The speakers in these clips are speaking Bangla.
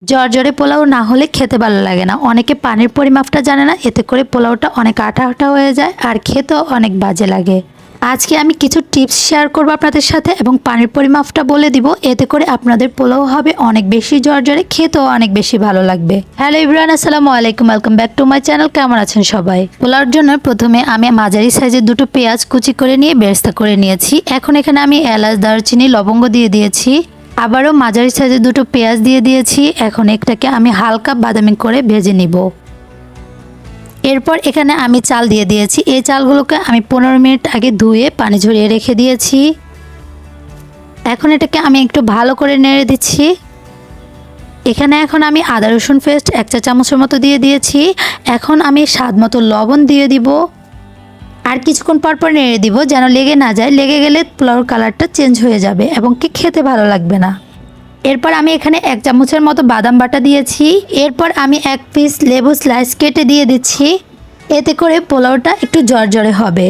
জর্জরে পোলাও না হলে খেতে ভালো লাগে না। অনেকে পানির পরিমাপটা জানে না, এতে করে পোলাওটা অনেক আঠা আঠা হয়ে যায় আর খেতেও অনেক বাজে লাগে। আজকে আমি কিছু টিপস শেয়ার করবো আপনাদের সাথে এবং পানির পরিমাপটা বলে দিব, এতে করে আপনাদের পোলাও হবে অনেক বেশি জর্জরে, খেতেও অনেক বেশি ভালো লাগবে। হ্যালো এভরিওয়ান, আসসালামু আলাইকুম, welcome back to my channel. কেমন আছেন সবাই? পোলাওর জন্য প্রথমে আমি মাঝারি সাইজের দুটো পেঁয়াজ কুচি করে নিয়ে বেরেস্তা করে নিয়েছি। এখন এখানে আমি এলাচ, দারুচিনি, লবঙ্গ দিয়ে দিয়েছি। আবারও মাঝারি সাইজের দুটো পেঁয়াজ দিয়ে দিয়েছি। এখন এটাকে আমি হালকা বাদামি করে ভেজে নিব। এরপর এখানে আমি চাল দিয়ে দিয়েছি। এই চালগুলোকে আমি 15 মিনিট আগে ধুয়ে পানি ঝরিয়ে রেখে দিয়েছি। এখন এটাকে আমি একটু ভালো করে নেড়ে দিচ্ছি। এখানে এখন আমি আদা রসুন পেস্ট 1 চা চামচের মতো দিয়ে দিয়েছি। এখন আমি স্বাদ মতো লবণ দিয়ে দিব। আর কিছুক্ষণ পর পর নেড়ে দিব যেন লেগে না যায়। লেগে গেলে পোলাওর কালারটা চেঞ্জ হয়ে যাবে এবং কি খেতে ভালো লাগবে না। এরপর আমি এখানে 1 চামচের মতো বাদাম বাটা দিয়েছি। এরপর আমি 1 পিস লেবু স্লাইস কেটে দিয়ে দিচ্ছি। এতে করে পোলাওটা একটু জর্জরে হবে।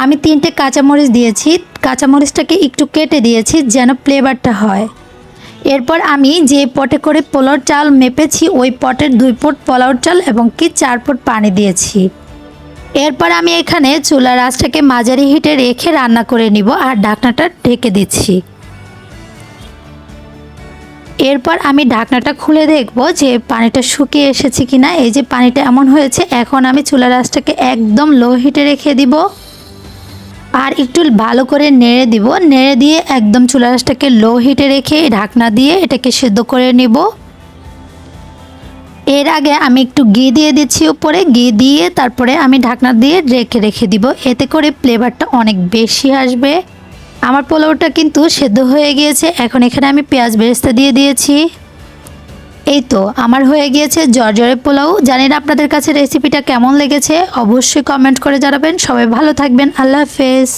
আমি 3টে কাঁচামরিচ দিয়েছি। কাঁচামরিচটাকে একটু কেটে দিয়েছি যেন ফ্লেভারটা হয়। এরপর আমি যে পটে করে পোলাওর চাল মেপেছি ওই পটের 2 পট পোলাওর চাল এবং কি 4 পট পানি দিয়েছি। এরপর আমি এখানে চুলার আঁচটাকে মাঝারি হিটে রেখে রান্না করে নিব আর ঢাকনাটা ঢেকে দিচ্ছি। এরপর আমি ঢাকনাটা খুলে দেখব যে পানিটা শুকিয়ে এসেছে কিনা। এই যে পানিটা এমন হয়েছে। এখন আমি চুলার আঁচটাকে একদম লো হিটে রেখে দিব আর একটু ভালো করে নেড়ে দিব। নেড়ে দিয়ে একদম চুলার আঁচটাকে লো হিটে রেখে ঢাকনা দিয়ে এটাকে সিদ্ধ করে নিব। এর আগে আমি একটু ঘি দিয়ে দিচ্ছি উপরে। ঘি দিয়ে তারপরে আমি ঢাকনা দিয়ে রেখে দিব। এতে করে ফ্লেভারটা অনেক বেশি আসবে। আমার পোলাওটা কিন্তু সেদ্ধ হয়ে গিয়েছে। এখন এখানে আমি পেঁয়াজ বেরেস্তা দিয়ে দিয়েছি। এই তো আমার হয়ে গিয়েছে জর্জরে পোলাও। জানি না আপনাদের কাছে রেসিপিটা কেমন লেগেছে, অবশ্যই কমেন্ট করে জানাবেন। সবাই ভালো থাকবেন। আল্লাহ হাফেজ।